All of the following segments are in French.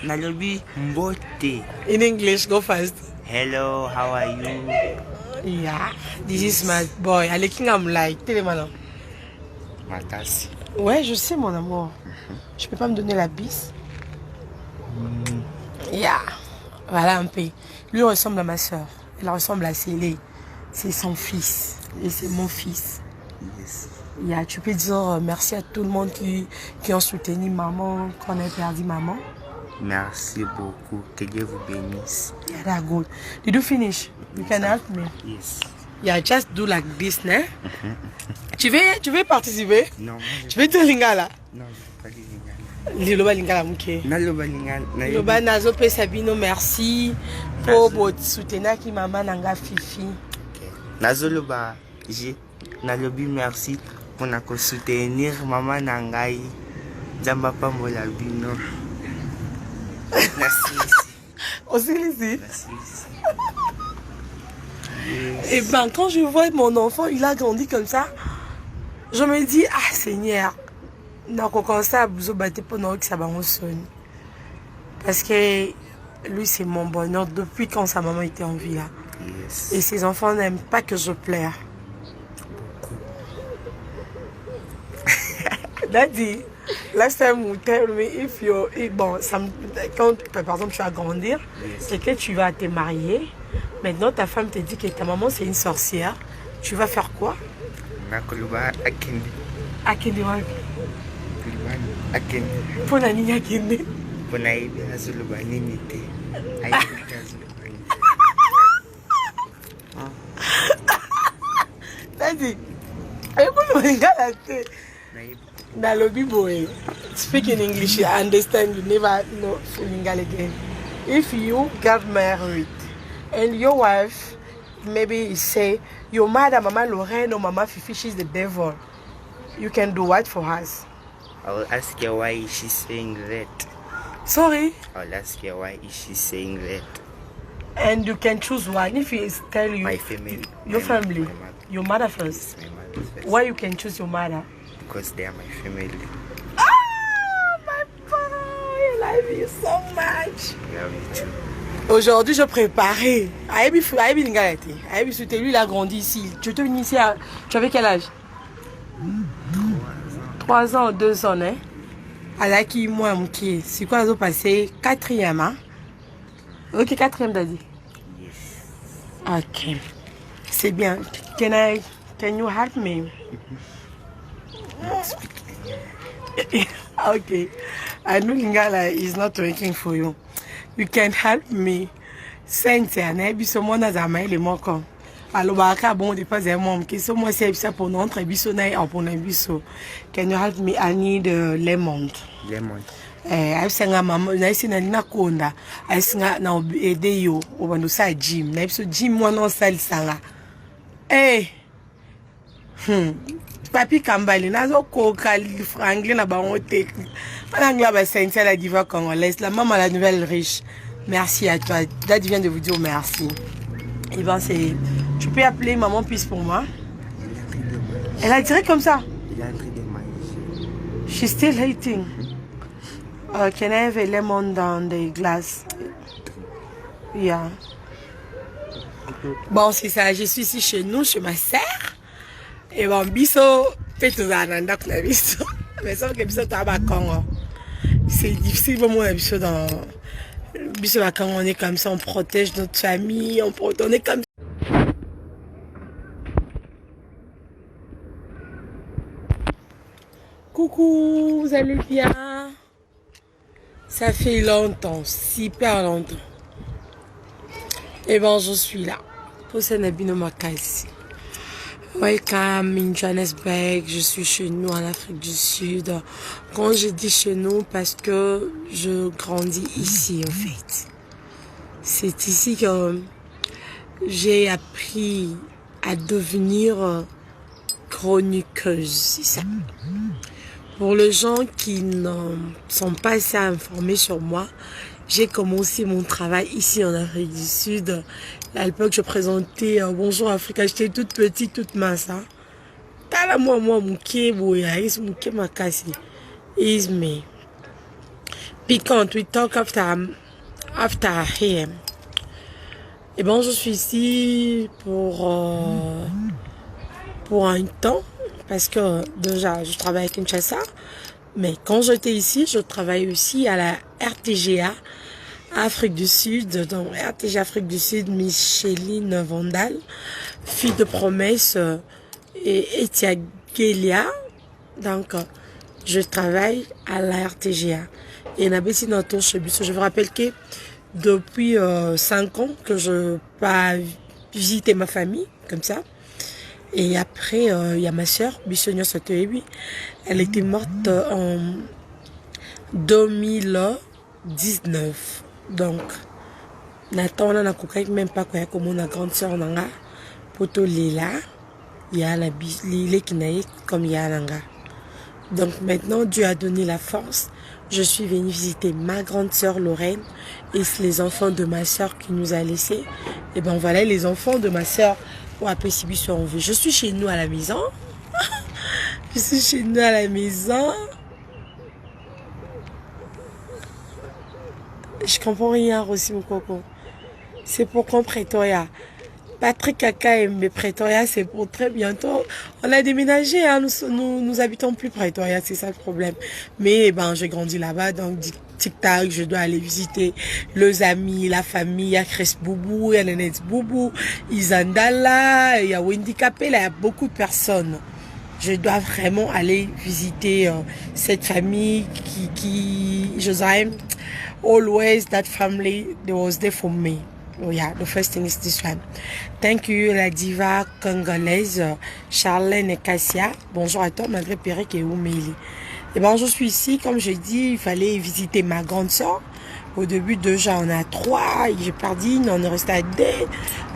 Nalobi Mbote. In English, go first. Hello, how are you? Yeah, this is my boy. Aleking, I'm like, télémanon. Matas. Ouais, je sais, mon amour. Je peux pas me donner la bise. Yeah. Voilà un peu. Lui ressemble à ma soeur. Elle ressemble à Célé. C'est son fils. Et c'est mon fils. Yes. Yeah, tu peux dire merci à tout le monde qui ont soutenu maman quand on a perdu maman. Merci beaucoup. Que Dieu vous bénisse. Yeah, that's good. Did you finish? You can help me. Yes. Yeah, just do like this, né? Tu veux participer? Non, Tu veux dire lingala? non, je ne veux pas dire. Liloba lingala muke. Naloba lingala. Liloba nazo pe Sabino merci pour votre soutien qui maman nanga fifi. Nazoloba, nalobi merci pour nous soutenir maman nangai. Jamba pambola bino. Merci. Aussi ici. Merci. Et ben quand je vois mon enfant, il a grandi comme ça, je me dis ah Seigneur, parce que lui c'est mon bonheur depuis quand sa maman était en vie là. Yes. Et ses enfants n'aiment pas que je pleure. Daddy, last time you tell me if you bon, quand par exemple tu vas grandir, Yes. et que tu vas te marier, maintenant ta femme te dit que ta maman c'est une sorcière, tu vas faire quoi? Nakoloba akendi. Akende wapi? Akendi. Pour la niña akende. Pona ibi azoloba nini te. Ayebi azoloba nini. Daddy, écoute lingala te. Nayebi. Nalobi boy. Speak in English, I understand you never know lingala again. If you got married and your wife maybe say your mother Mama Lorraine or Mama Fifi she's the devil, you can do what for us? I will ask her why is she saying that. Sorry? I'll ask her why is she saying that. And you can choose one. If he tell you My family. your family, My mother. your mother first. My mother first. Why you can choose your mother? Because they are my family. Ah, my boy, I love you so much. I love you too. Aujourd'hui, je préparais. Aïbi Ningalati. Aïbi Souté, lui, il a grandi ici. Tu étais venu ici à... Tu avais quel âge? 3 ans, 2 ans, hein? Alaki, moi, Mouki. C'est quoi, ils ont passé 4e, hein? Ok, 4e, Daddy. Yes. Ok. C'est bien. Can you help me? Okay. I know Lingala is not working for you. You can help me. Sente, maybe someone has a mail moko. Alors, baka bon de pas mom qui so moi c'est ça pour notre biso na pour na biso. Can you help me? I need lemon. Lemon. I senga mama na isi na lina konda. I senga na ede yo obando sa gym. Na biso gym mo no sal sanga. Eh. Papi Kambali, nazo koka franglais na bango technique. Malangla ba sentia la diva congolaise, la maman la nouvelle riche. Merci à toi. Dad vient de vous dire merci. Et ben c'est, tu peux appeler maman puce pour moi. Elle a tiré comme ça. Il a un truc de maïs. She's still hating. Can I have a lemon down the glass? Yeah. Bon c'est ça, je suis ici chez nous, chez ma sœur. Et bon, biso, petuzana, na biso. Mais sauf que biso taba Congo. C'est difficile pour moi, biso dans. Biso à Congo, on est comme ça, on protège notre famille, on est comme ça. Coucou, vous allez bien? Ça fait longtemps, super longtemps. Et bon, je suis là. Pour Senabino Makasi. Welcome in Johannesburg, je suis chez nous en Afrique du Sud. Quand je dis chez nous, parce que je grandis ici en fait. C'est ici que j'ai appris à devenir chroniqueuse, c'est ça. Pour les gens qui ne sont pas assez informés sur moi, j'ai commencé mon travail ici en Afrique du Sud. À l'époque, je présentais Bonjour Africa. J'étais toute petite, toute mince. Hein. Tala moi, mon makasi. Isme. piquante. We talk after here. Et bon, je suis ici pour un temps, parce que déjà, je travaille à Kinshasa, mais quand j'étais ici, je travaille aussi à la RTGA, Afrique du Sud, donc RTGA Afrique du Sud, Micheline Vandal, fille de promesse, et Etiagelia, donc je travaille à la RTGA. Et Nabessi Nato Chebusso, je vous rappelle que depuis 5 ans que je pas visiter ma famille, comme ça. Et après, il y a ma soeur, Bissonio Sotoebi. Elle était morte en 2019. Donc, Nathan, on a même pas quoi comme on a grande soeur Nanga. Poto Lila, il y a la Lila qui naïe comme il y a Nanga. Donc maintenant, Dieu a donné la force. Je suis venue visiter ma grande sœur Lorraine et les enfants de ma sœur qui nous a laissés. Et ben voilà, les enfants de ma sœur pour appeler Sibi sont en vue. Je suis chez nous à la maison. Je suis chez nous à la maison. Je comprends rien aussi, mon coco. C'est pour qu'on Pretoria. Patrick Kaka et mes Pretoria, c'est pour très bientôt. On a déménagé, hein, nous habitons plus Pretoria, c'est ça le problème. Mais ben, j'ai grandi là-bas, donc tic-tac, je dois aller visiter les amis, la famille. Il y a Chris Boubou, il y a Nenette Boubou, Isandala, il y a Wendy Capella, il y a beaucoup de personnes. Je dois vraiment aller visiter cette famille qui je dirais, always that family that was there for me. Oh yeah, the first thing is this one. Thank you, la diva congolaise Charlène Cassia. Bonjour à toi, malgré Pérec et Ouméli. Et ben, je suis ici, comme je dis, il fallait visiter ma grande soeur. Au début, déjà, on a 3, j'ai perdu, on est resté à 2.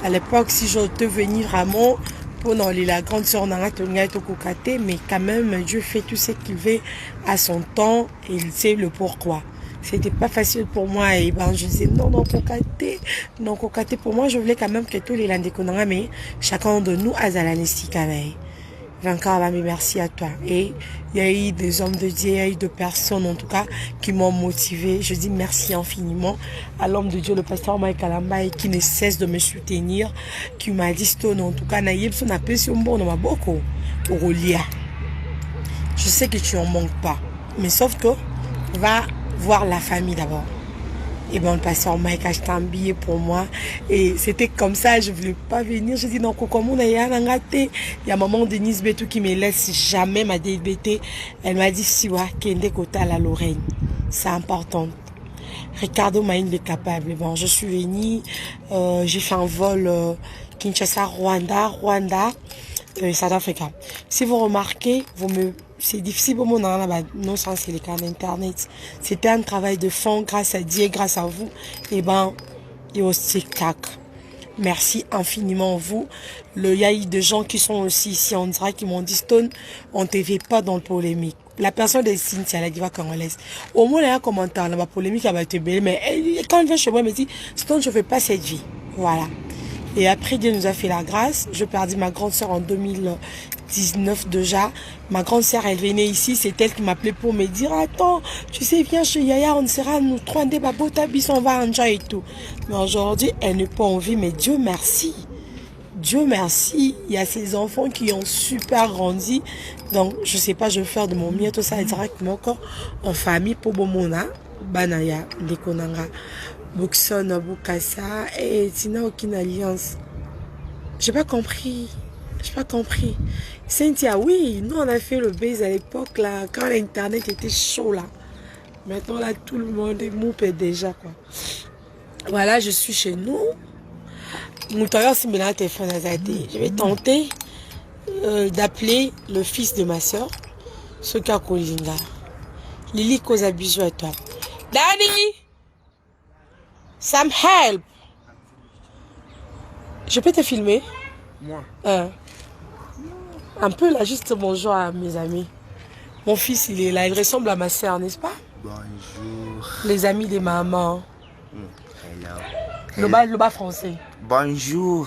À l'époque, si je devais venir vraiment, pour la grande soeur, mais quand même, Dieu fait tout ce qu'il veut à son temps et il sait le pourquoi. C'était pas facile pour moi et ben je disais non cocaté pour moi je voulais quand même que tous les landais connaissent mais chacun de nous a la nestikanaï. Encore merci à toi et il y a eu des hommes de Dieu, il y a eu des personnes en tout cas qui m'ont motivé. Je dis merci infiniment à l'homme de Dieu, le pasteur Mike Kalamba qui ne cesse de me soutenir, qui m'a dit stone en tout cas naïb son appel sur bon on m'a beaucoup au lia. Je sais que tu en manques pas mais sauf que va voir la famille d'abord. Et bon, le pasteur Mike a acheté un billet pour moi. Et c'était comme ça, je ne voulais pas venir. Je dis non, comment il y a maman Denise Betou qui me laisse jamais ma DBT. Elle m'a dit, Siwa, Kende Kota la Lorraine. C'est important. Ricardo Maïn est capable. Bon, je suis venue, j'ai fait un vol Kinshasa, Rwanda, South Africa. Si vous remarquez, c'est difficile pour moi non sans c'est les cas d'internet. C'était un travail de fond grâce à Dieu, grâce à vous. Et ben, et au tic-tac. Merci infiniment vous. Il y a eu des gens qui sont aussi ici en direct qui m'ont dit Stone, on ne te fait pas dans le polémique. La personne de Cynthia, la diva congolaise. Au moins, il y a un commentaire, la polémique, elle va te belle. Mais quand elle vient chez moi, elle me dit Stone, je ne fais pas cette vie. Voilà. Et après, Dieu nous a fait la grâce. Je perdis ma grande sœur en 2019 déjà. Ma grande sœur, elle venait ici. C'est elle qui m'appelait pour me dire attends, tu sais, viens chez Yaya, on sera nous 3 des babota bis, on va en et tout. Mais aujourd'hui, elle n'est pas en vie. Mais Dieu merci. Dieu merci. Il y a ces enfants qui ont super grandi. Donc, je sais pas, je vais faire de mon mieux. Tout ça directement encore en famille pour Bomona, Banaya, Dekonanga. Buxon, Bukasa, et sinon aucune alliance. J'ai pas compris. Cynthia, oui, nous on a fait le base à l'époque là, quand l'internet était chaud là. Maintenant là, tout le monde est moupé déjà quoi. Voilà, je suis chez nous. Je vais tenter d'appeler le fils de ma soeur, Soka Kolinga. Lily cause bisous à toi. Daddy! Some help. Je peux te filmer? Moi? Un peu là, juste bonjour à mes amis. Mon fils, il est là, il ressemble à ma soeur, n'est-ce pas? Bonjour. Les amis des mamans. Hello. Le bas français. Bonjour.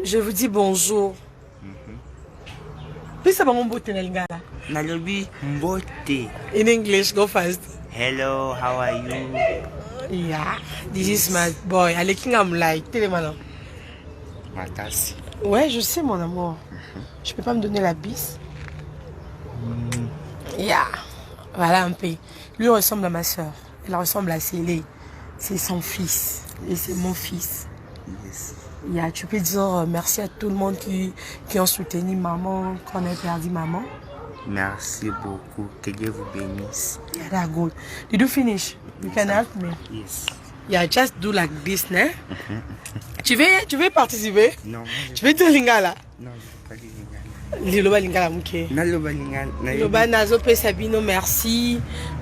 Je vous dis bonjour. Puis ça va mon beauté, Nalingala. Nalobi mbote. In English, go fast. Hello, how are you? Yeah, this is my boy. Allez, qui me like, télémanon. Makasi. Ouais, je sais, mon amour. Je peux pas me donner la bise. Yeah. Voilà un peu. Lui ressemble à ma soeur. Elle ressemble à Célé. C'est son fils. Et c'est mon fils. Yes. Yeah, tu peux dire merci à tout le monde qui ont soutenu maman quand on a perdu maman. Merci beaucoup. Que Dieu vous bénisse. Yeah, that's good. Did you finish? You can help me. Yes. Yeah, just do like this, né? Tu veux participer? Non, Tu veux dire lingala? non, je ne veux pas dire. Liloba lingala muke. Naloba lingala. Liloba nazo pe Sabino merci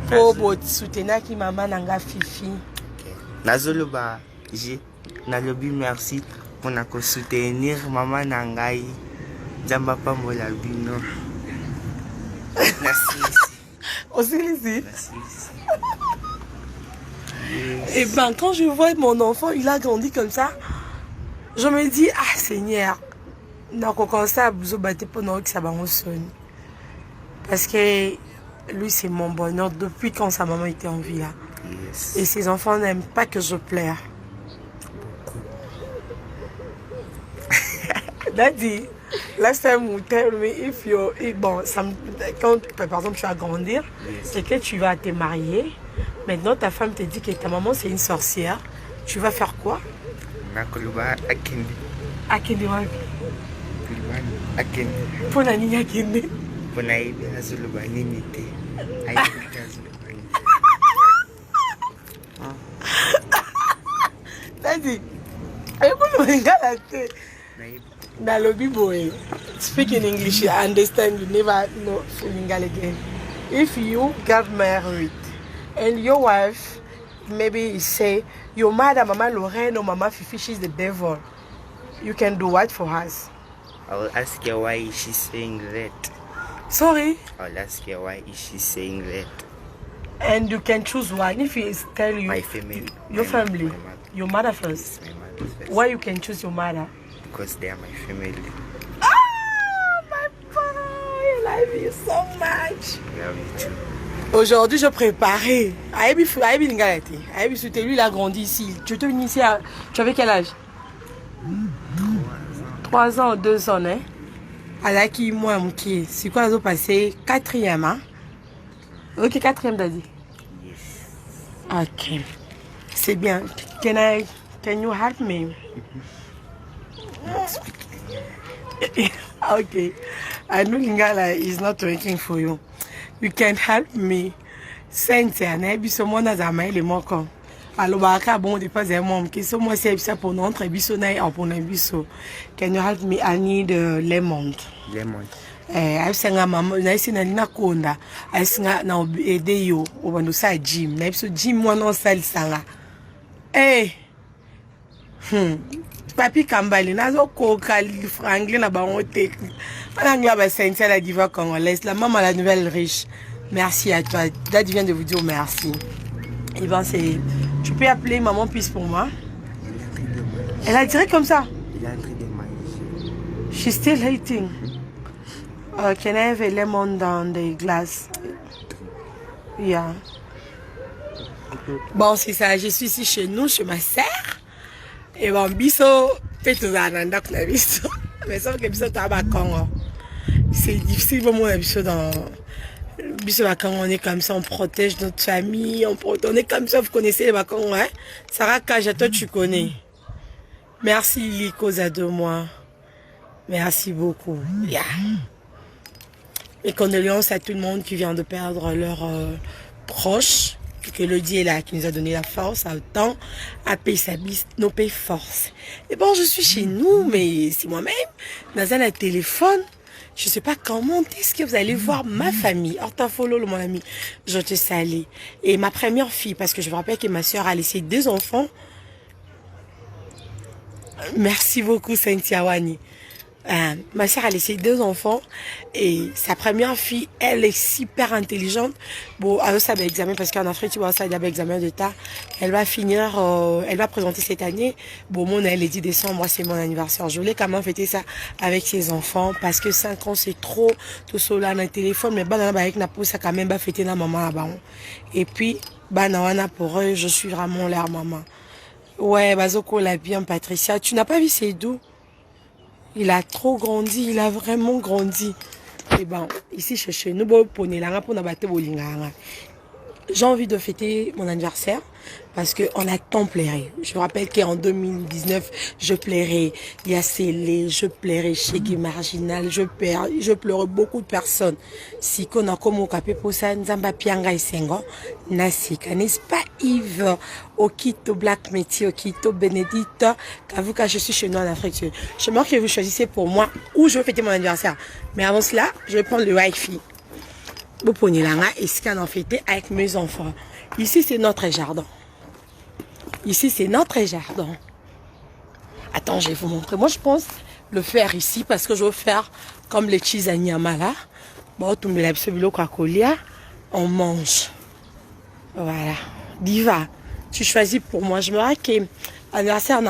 pour votre soutien qui maman nanga fifi. Nazoloba, nalobi merci pour na soutenir maman nangai. Jamba pambola bino. Merci. Aussi ici. Merci. Et ben quand je vois mon enfant, il a grandi comme ça, je me dis ah Seigneur, parce que lui c'est mon bonheur depuis quand sa maman était en vie là. Yes. Et ses enfants n'aiment pas que je pleure. Daddy, last time you tell me if you bon, quand par exemple tu vas grandir, Yes. c'est que tu vas te marier. Maintenant ta femme te dit que ta maman c'est une sorcière. Tu vas faire quoi? Nakoloba akende. Akende wapi? Akende. Pour la nini akende? Pour naïbe azoloba nini te. Aïe azoloba nini. Daddy, écoute lingala te. Naïbe. Nalobi boy. Speak in English, I understand you never know lingala again. If you got married and your wife maybe say your mother Mama Lorraine or Mama Fifi she's the devil, you can do what for us? I will ask her why is she saying that. Sorry? I'll ask her why is she saying that. And you can choose one. If he tell you My family. your family, My mother. your mother first. My mother first. Why you can choose your mother? Because they are my family. Ah, my boy, I love you so much. I love you too. Aujourd'hui, je préparais. Aïbi Lingalati. Aïbi Souté, lui, il a grandi ici. Tu te venu ici tu avais quel âge? 3 ans, 2 ans, hein? Alaki, moi, Mouki. C'est quoi, ils ont passé 4e, hein? Ok, 4e, t'as dit? Yes. Ok. C'est bien. Can you help me? Okay. I know Lingala is not working for you. You can help me. Cynthia, biso mona za maile moko. Alobaka bon de pas un mom qui so moi c'est ça pour notre biso na pour na biso. Can you help me? I need lemon. Lemon. I senga mama na isina lina konda. I senga na ede yo obando sa gym. Na biso gym moi non sali sanga. Eh. Papi Kambali, nazo koka franglais na bango te. Anangla ba Cynthia la diva congolaise, la maman la nouvelle riche. Merci à toi. Daddy vient de vous dire merci. Et ben c'est, tu peux appeler maman puisse pour moi. Elle a direct comme ça. Il a entré de maïs. She's still hating. Can I have a lemon down the glass? Yeah. Bon c'est ça, je suis ici chez nous, chez ma sœur. Et bon, biso, peut-être que biso. Mais ça que biso taba Congo. C'est difficile pour moi biso dans biso quand on est comme ça, on protège notre famille, on est comme ça, vous connaissez les Bakongos, hein? Sarah Kaja, toi tu connais. Merci Liko à 2 mois. Merci beaucoup. Yeah. Et condoléances à tout le monde qui vient de perdre leurs proches. Que le Dieu est là, qui nous a donné la force, à autant, à payer sa bise, nos paye force. Et bon, je suis chez nous, mais c'est moi-même, dans un téléphone. Je ne sais pas comment est-ce que vous allez voir ma famille. Ortafolo, mon ami, je te salue. Et ma première fille, parce que je vous rappelle que ma soeur a laissé 2 enfants. Merci beaucoup, Cynthia Wani. Ma sœur a laissé 2 enfants et sa première fille, elle est super intelligente. Bon, elle a examen parce qu'en Afrique, tu vois, ça, il y a un examen d'État. Elle va finir, elle va présenter cette année. Bon, mon, elle est 10 décembre, moi, c'est mon anniversaire. Je voulais quand même fêter ça avec ses enfants parce que 5 ans, c'est trop. Tout cela, dans le téléphone, mais bah, avec na pousse, ça quand même, bah, fêter la maman là-bas. Et puis, bah, na pour eux, je suis vraiment leur maman. Ouais, Bazoko l'a bien, Patricia. Tu n'as pas vu ses doux? Il a trop grandi, il a vraiment grandi. Et bon, ici chez nous, j'ai envie de fêter mon anniversaire parce qu'on a tant pleuré. Je me rappelle qu'en 2019, je pleurais Yassélé, je pleurais chez Guy Marginal, je pleurais beaucoup de personnes. Si qu'on a comme au capé pour ça, Nzamba Pianga et Sengo, Nasika, n'est-ce pas Yves, Okito Black Métier, Okito Bénédicte, Kavuka, je suis chez nous en Afrique. Je me que vous choisissez pour moi où je veux fêter mon anniversaire. Mais avant cela, je vais prendre le Wi-Fi. Vous prenez la main et ce qu'on a fêté avec mes enfants. Ici, c'est notre jardin. Ici, c'est notre jardin. Attends, je vais vous montrer. Moi, je pense le faire ici parce que je veux faire comme les Chizanyama là. Bon, tout le monde on mange. Voilà. Diva, tu choisis pour moi. Je me rappelle anniversaire tu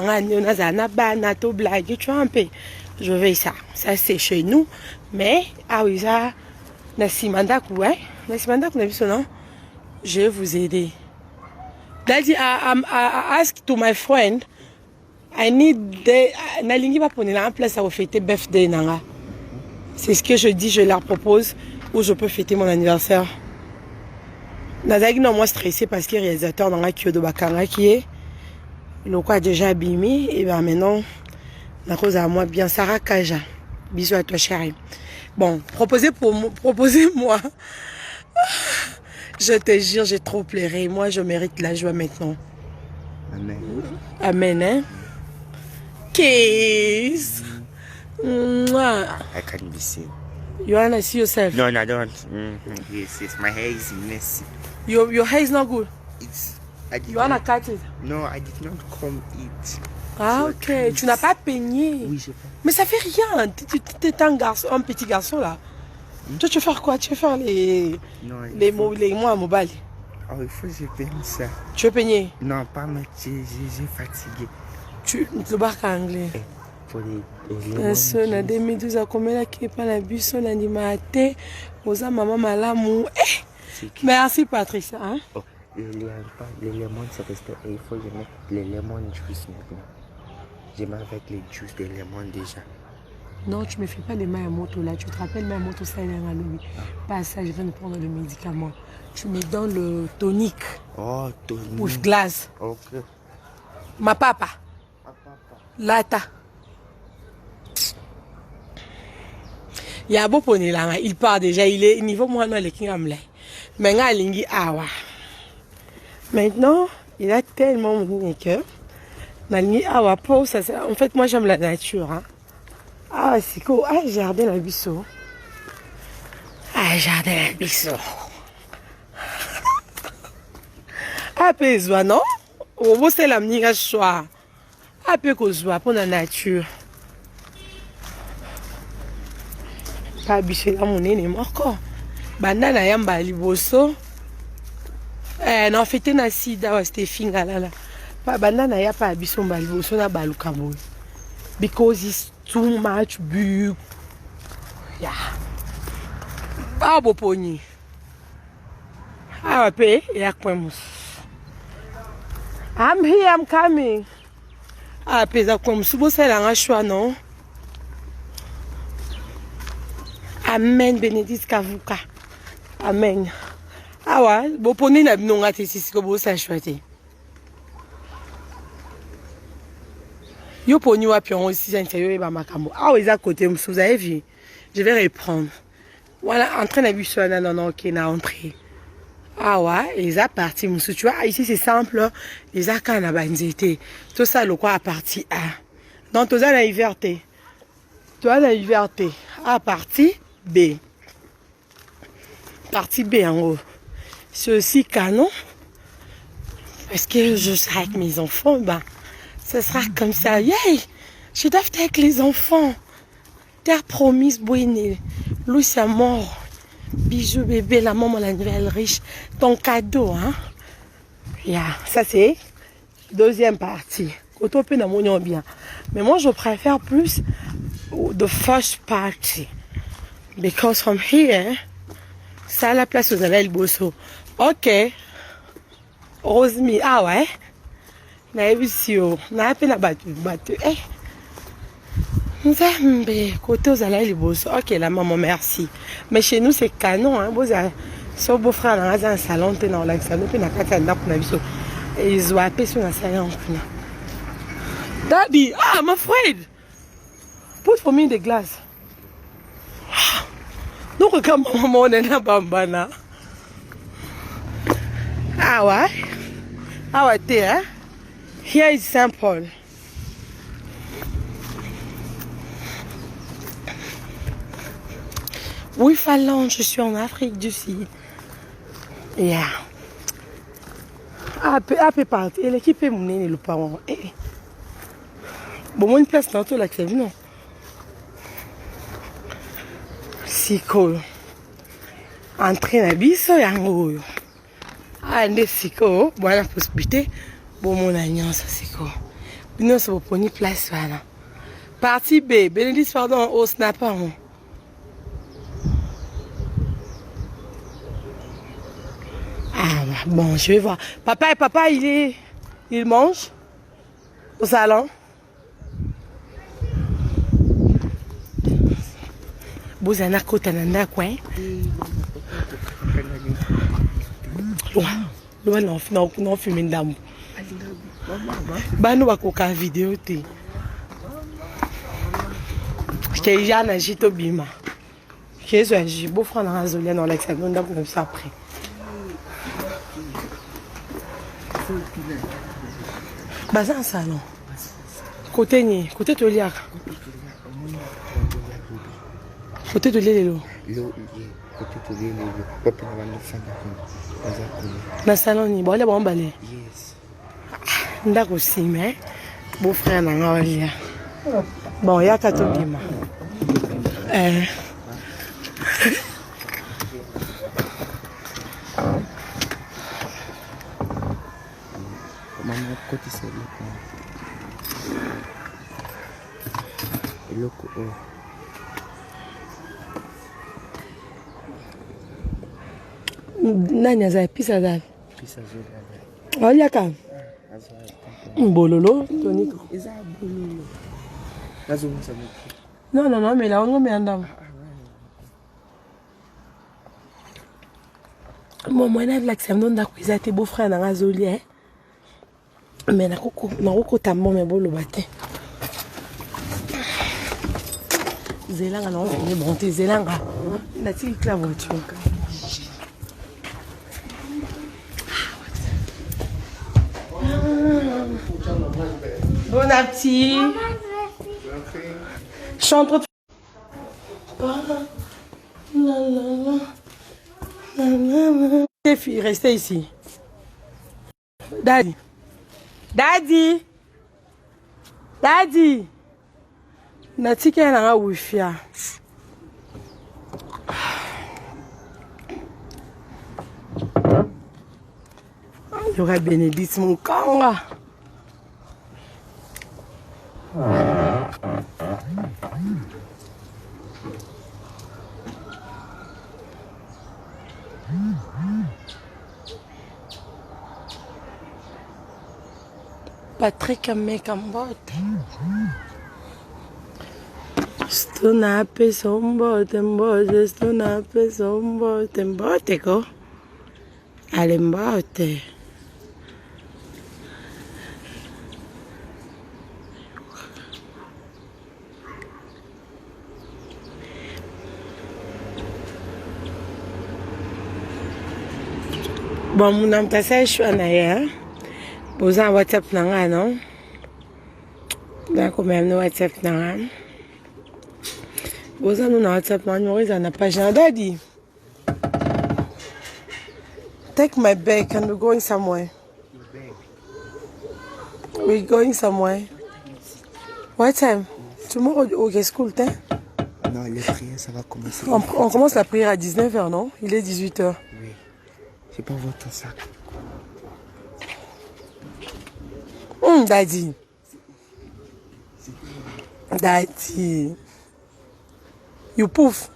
vois un peu. Je veux ça. Ça, c'est chez nous. Mais, ah oui, ça. Nasimandaku, ouais. Nasimandaku, on a vu son nom. Je vais vous aider. Daddy, I ask to my friend. I need Nalingi va prendre en place à fêter birthday nanga. C'est ce que je dis, je leur propose où je peux fêter mon anniversaire. Nazaki non moi stressé parce que le réalisateur nanga Kyodo Bakanga qui est le quoi déjà abîmé et ben maintenant la cause à moi bien Sarah Kaja. Bisous à toi chérie. Bon, proposez-moi. Je te jure, j'ai trop pleuré. Moi, je mérite la joie maintenant. Amen. Amen, hein? Kiss. I can't be seen. You wanna see yourself? No, I don't. Yes, my hair is messy. Your hair is not good. You wanna cut it? No, I did not comb it. Ah, ok. Tu n'as pas peigné. Oui, je pas. Mais ça fait rien. Tu es un garçon, un petit garçon là. Toi, tu veux faire quoi? Tu veux faire les mots à mobile? Oh, il faut que je peigne ça. Tu veux peigner? Non, pas mais j'ai fatigué. Tu le barques en anglais. Pour les en 2012, à combien là qui est pas la bus, on a dit maté, aux maman malamou. Merci Patricia. Hein? Oh, les lemons, ça reste. Il faut que je mette les lemons juice maintenant. Je mets avec les juices des lemons déjà. Non, tu ne me fais pas les mains à moto là. Tu te rappelles, ma moto, ça, il y a un lobby. Pas ça, je viens de prendre le médicament. Tu me donnes le tonique. Oh, tonique. With glace. Ok. Ma papa. Lata. Il y a un beau poney là. Il part déjà. Il est niveau moi, non, les kingamle. Mais il lingi awa. Maintenant, il a tellement mon cœur. En fait, moi, j'aime la nature. Hein. Ah, c'est cool. Ah, jardin la biseau. Ah, jardin la biseau. Ah, peu non? Au bout, c'est la mniga soir. Ah, peu qu'on pour la nature. Pas biché là, mon nez est mort. Banana yamba liboso. Non, fêter na sida, c'était finga là. Pas banana ya pas biso mbali liboso na baluka boy. Because it's too much big. Yeah. Ah, boponi. Ah, pe, yakwemus. I'm here, I'm coming. Ah, pe, yakwemus. Bo se la nga shwa, non? Amen, Benedict Kavuka. Amen. Ah, ouais, boponi na binonga te sisi ko bo sa shwa te. Yo poni wapi on aussi intérieur et makambo. Ah oui, à côté, vous avez vu. Je vais reprendre. Voilà, entrée na bus non qui na entrée. Ah ouais, ils a parti monsieur, tu vois, ici c'est simple, les a quand na banzete. Tout ça le quoi à partie A. Donc tout ça la liberté. Toi la liberté. À partie B. Partie B en haut. C'est aussi canon. Parce que je serai avec mes enfants, ben ce sera comme ça. Yay! Je dois être avec les enfants. Terre promise, Bouiné. Louis, c'est mort. Bisous, bébé, la maman, la nouvelle riche. Ton cadeau, hein. Yeah. Ça, c'est deuxième partie. Auto peu bien. Mais moi, je préfère plus the first party. Because from here, ça, la place aux Alain Bosso. Ok. Rosemi. Ah ouais. Na ebisio. Na appelle la battu. Eh. Nzambe. Côté aux Alain Bosso. Ok, la maman, merci. Mais chez nous, c'est canon, hein. Son beau-frère dans un salon, t'es dans l'Alexandre, puis dans 4 ans, ils ont appelé sur un salon. Daddy, I'm afraid. Put for me the glass. Donc, comme maman, on est là, bambana. Ah ouais? Ah ouais, t'es, hein? Here is simple. Oui, Finlande, je suis en Afrique du Sud. Yeah. Ah, peut partir. Et l'équipe est menée, le parent. Bon, moi, une place tantôt, là, c'est non. Si cool. Entrer dans biso, yango. Ah, n'est si cool. Voilà, possibilité. Bon, mon agnon, ça, c'est cool. Non, c'est pour prendre place, voilà. Partie B. Bénédicte, pardon, au snapper. Ah, bon, je vais voir. Papa, il mange au salon. Vous avez un côté dans coin. Loin, non, filmer une dame. Bah, nous, on va vidéo. Je t'ai déjà nagé au bima. J'ai beau frère dans la zone, dans l'examen, on a ça après. Bah, c'est un salon. Côté de l'IAC. Côté de l'île. Dans le salon, il y a un balai. D'accord aussi, mais beau frère n'a pas dit. Bon, il y a 4 bima. Côté c'est le nani aza pisa za olya ka bololo toniko eza bololo non mais la on me andam moi na l'accent non da kuiza te beau frère na azoli hein mais na koko tambo me bolo bate zelanga non venir monter zelanga na ti la voiture. Bon appétit. Chante. Les filles, restez ici. Daddy. Natika na wifi. Il y aura Bénédicte mon kanga. Patrick Mekambote. Stonape sombote mbote, stonape sombote mbote ko. Ale mbote. Bon, mon âme t'a ça, je suis en arrière. Vous avez un WhatsApp nanga, non? D'accord, même WhatsApp nanga. Vous avez un WhatsApp nanga, on a pas j'ai daddy. Take my bag and we're going somewhere. We're going somewhere. What time? Tomorrow, okay, school time? Non, les prières, ça va commencer. On commence la prière à 19h, non? Il est 18h. Oui. C'est pas votre sac. Daddy. Daddy. You pouf.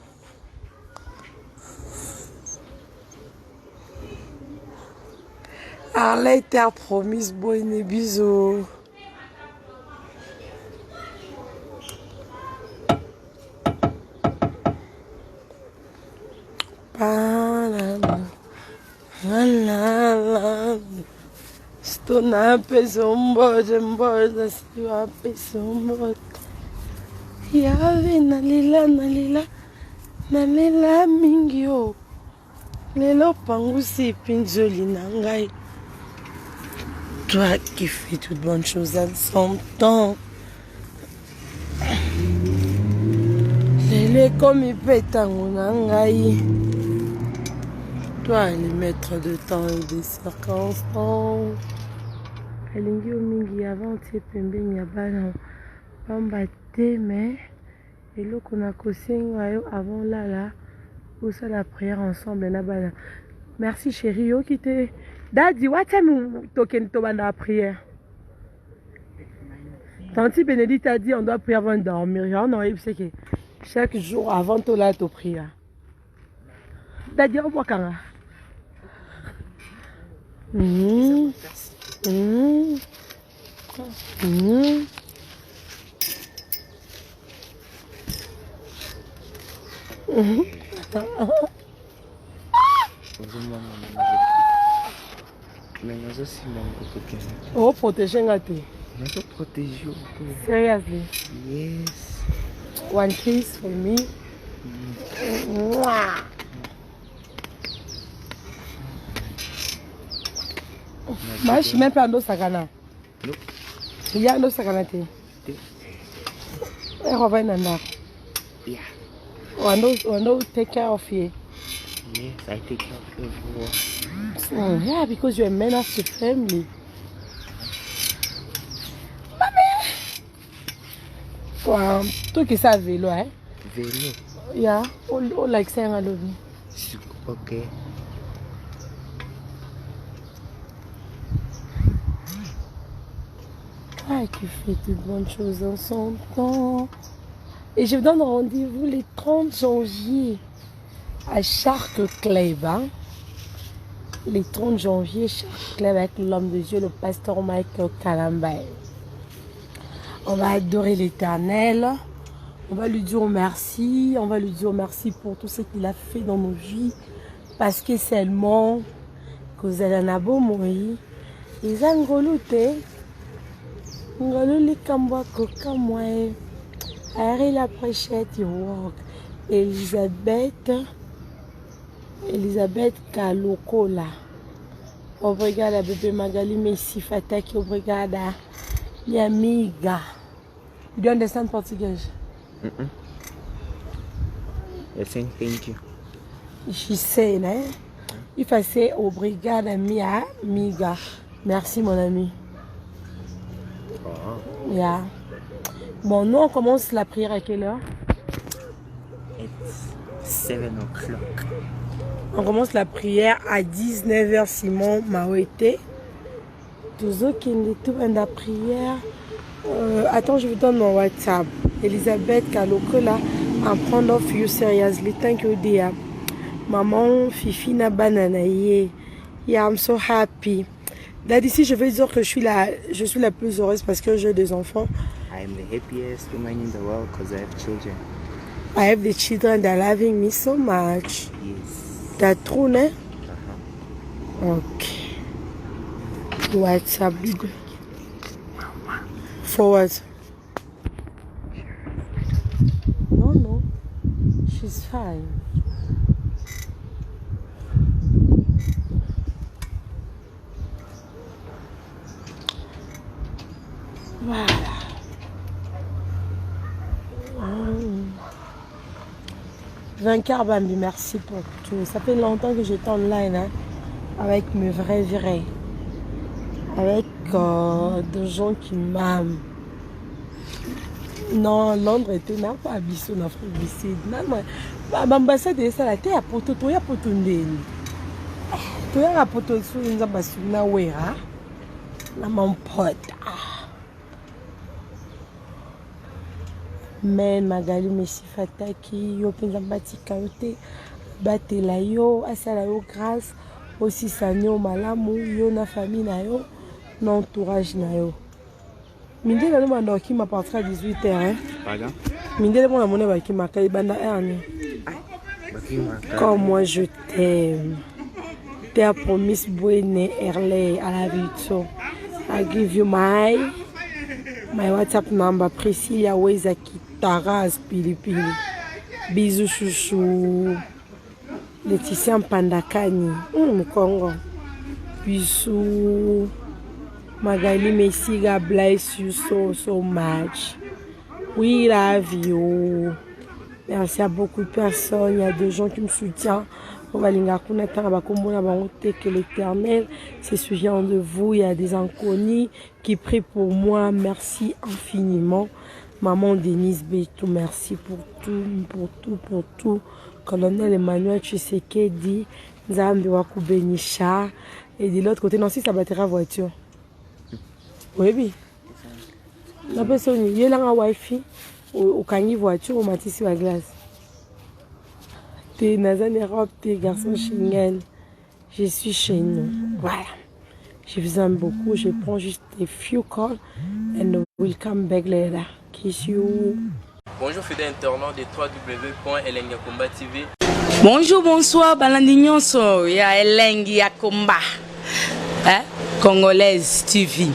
Arlette, terre promise, bonne bisous. Stona pesomboje mboje siwa pesomboje. Yave nalela mingi o. Lelo pangusi pinjoli nangai. Toi qui fais toutes bonnes choses à son temps. Lele comme il pète en nangai. Toi, le maître de temps et des circonstances. Alingi omingi avant tie pembeni ya bana pamba te mais eloko na kosenga yo avant là pour ça la prière ensemble na bana. Merci chérie yo qui te Daddy what time token to bana prière. Tanti Bénédicte a dit on doit prier avant de dormir. Non, il sait que chaque jour avant to là to prière. Daddy on voit quand Oh, protéger ngate. Seriously. Yes. One kiss for me. Moi, je suis même pas en sakana. Il y a un sakana. On va y Yeah. want to take care of you. Yes, I take care of everyone. Yeah, because you're a man of the family. Wow, toi qui sais vélo, hein? Vélo. Yeah, all like saying I love you. Ok. Ah, qui fait de bonnes choses en son temps. Et je vous donne rendez-vous le 30 janvier à Shark Club. Hein? Le 30 janvier, Shark Club avec l'homme de Dieu, le pasteur Michael Kalambay. On va adorer l'Éternel. On va lui dire merci. On va lui dire merci pour tout ce qu'il a fait dans nos vies. Parce que seulement, que vous allez en avoir, moi, ils ont ngolute. Ngoluli kambwa koka moi. Harry la prêchette, walk. Elisabeth Kalokola. Obrigada, bébé Magali Messi Fataki. Obrigada, minha amiga. You don't understand Portuguese? I saying thank you. She say, né? If I say obrigada, minha amiga. Merci, mon ami. Oh. Yeah. Bon, nous, on commence la prière à quelle heure? It's 7 o'clock. On commence la prière à 19h, Simon Mawete. Toujours qui est tout dans la prière. Attends, je vous donne mon WhatsApp. Elisabeth Kalokola, I'm proud of you seriously. Thank you, dear. Maman, Fifi na banana. Yeah, I'm so happy. Là, d'ici, je vais dire que je suis la plus heureuse parce que j'ai des enfants. I am the happiest woman in the world because I have children. I have the children that are loving me so much. Yes. That's true, né? Uh-huh. Okay. WhatsApp. Forward. No. She's fine. Voilà. Vainqueur Bambi, merci pour tout. Ça fait longtemps que j'étais online hein, avec mes vrais. Avec des gens qui m'aiment. Non, Londres était n'a pas habité en Afrique du Sud. L'ambassade est ça la terre pour tout, il y a pour tout ndeni. Tu y a pour tout sur une ambassade na wera. Na mon pote. Mais Magali Messi Fataki, yo penza batika yote, batela yo, asala yo grâce, aussi sanyo malamu, yo na famille na yo, na entourage na yo. Mindé la demande qui m'a parti à 18h. Hein? Pardon? Mindé la demande qui m'a fait banda ernie. Comme moi je t'aime. T'es promis Bouene Erley à la vie. I give you my WhatsApp number. Priscilla Wezaki Taras Pilipili. Bisous chouchou. Laetitia Pandakani. Congo. Bisous. Magali Messi, God bless you so much. We love you. Merci à beaucoup de personnes. Il y a des gens qui me soutiennent. On va que l'Éternel se souvient de vous. Il y a des inconnus qui prient pour moi. Merci infiniment. Maman Denise Betou, merci pour tout. Colonel Emmanuel Tshisekedi, Nzambe Wakubenisha. Et de l'autre côté, non, si ça battra voiture. Oui. La personne, il y a un wifi, au cani voiture, au matisse à glace. T'es Nazan Europe, t'es garçon Schengen. Je suis chez nous. Voilà. Je vous aime beaucoup. Je prends juste des few calls and we'll come back later. Kiss you. Bonjour fidèles internautes de www.elengiakomba TV. Bonjour, bonsoir, Balandinionso, ya Elengi Yakomba. Congolaise TV.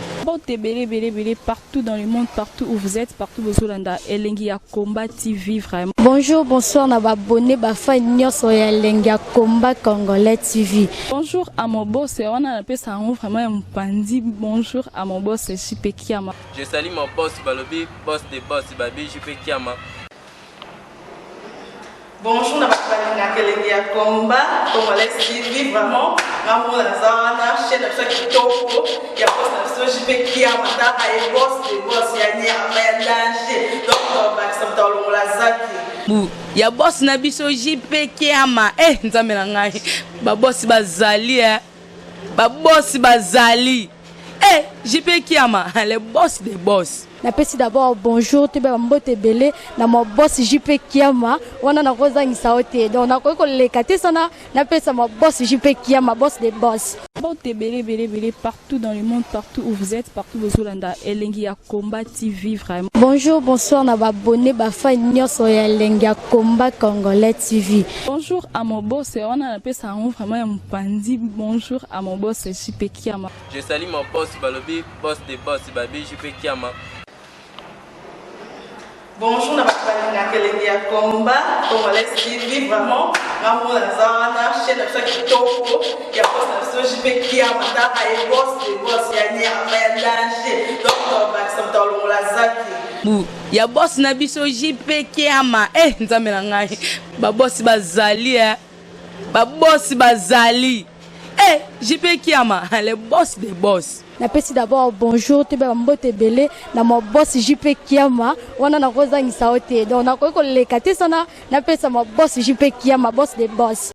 Belé partout dans le monde, partout où vous êtes, partout où vous êtes, Elengi Yakomba TV vraiment. Bonjour, bonsoir, na abonné bafa nyonso ya Elengi Yakomba Congolais TV. Bonjour à mon boss, on a appelé ça vraiment un pandi. Bonjour à mon boss, JP Kiama. Je salue mon boss Balobi, boss des boss Babi, JP Kiama. Bonjour, Elengi Yakomba Congolais TV vraiment. Maman Lazana, chaîne de chaque topo, il y a pas de JP Kiama, et boss des boss, il y a un danger. Donc, on va s'entendre la zaki. Ya boss na biso JP Kiama nzambe na ngai ba boss bazali ba boss bazali JP Kiama le boss des boss. Napesi d'abord bonjour te ba mbote belé na mo boss JP Kiama wana na kozangisa ote donc na ko lekate sana napesa mo boss JP Kiama boss des boss. Belé partout dans le monde, partout où vous êtes, partout où vous êtes, Elengi Yakomba TV vraiment. Bonjour, bonsoir, na abonné bafa nyonso ya Elengi Yakomba Congolais TV. Bonjour à mon boss, on a appelé ça vraiment un pandi. Bonjour à mon boss JP Kiama. Je salue mon boss Balobi, boss des boss Babi, JP Kiama. Bonjour, Elengi Yakomba Congolais TV vraiment. Maman Lazana, chaîne de chaque topo, il y a pas de JP Kiama, et boss des boss, il y a un danger. Donc, on va s'entendre la zaki. Ya boss na biso JP Kiama nzambe na ngai ba boss bazali ba boss bazali JP Kiama le boss des boss. Napesi d'abord bonjour te ba mbote belé na mo boss JP Kiama wana na kozangisa ote donc na ko lekate sana napesa mo boss JP Kiama boss des boss.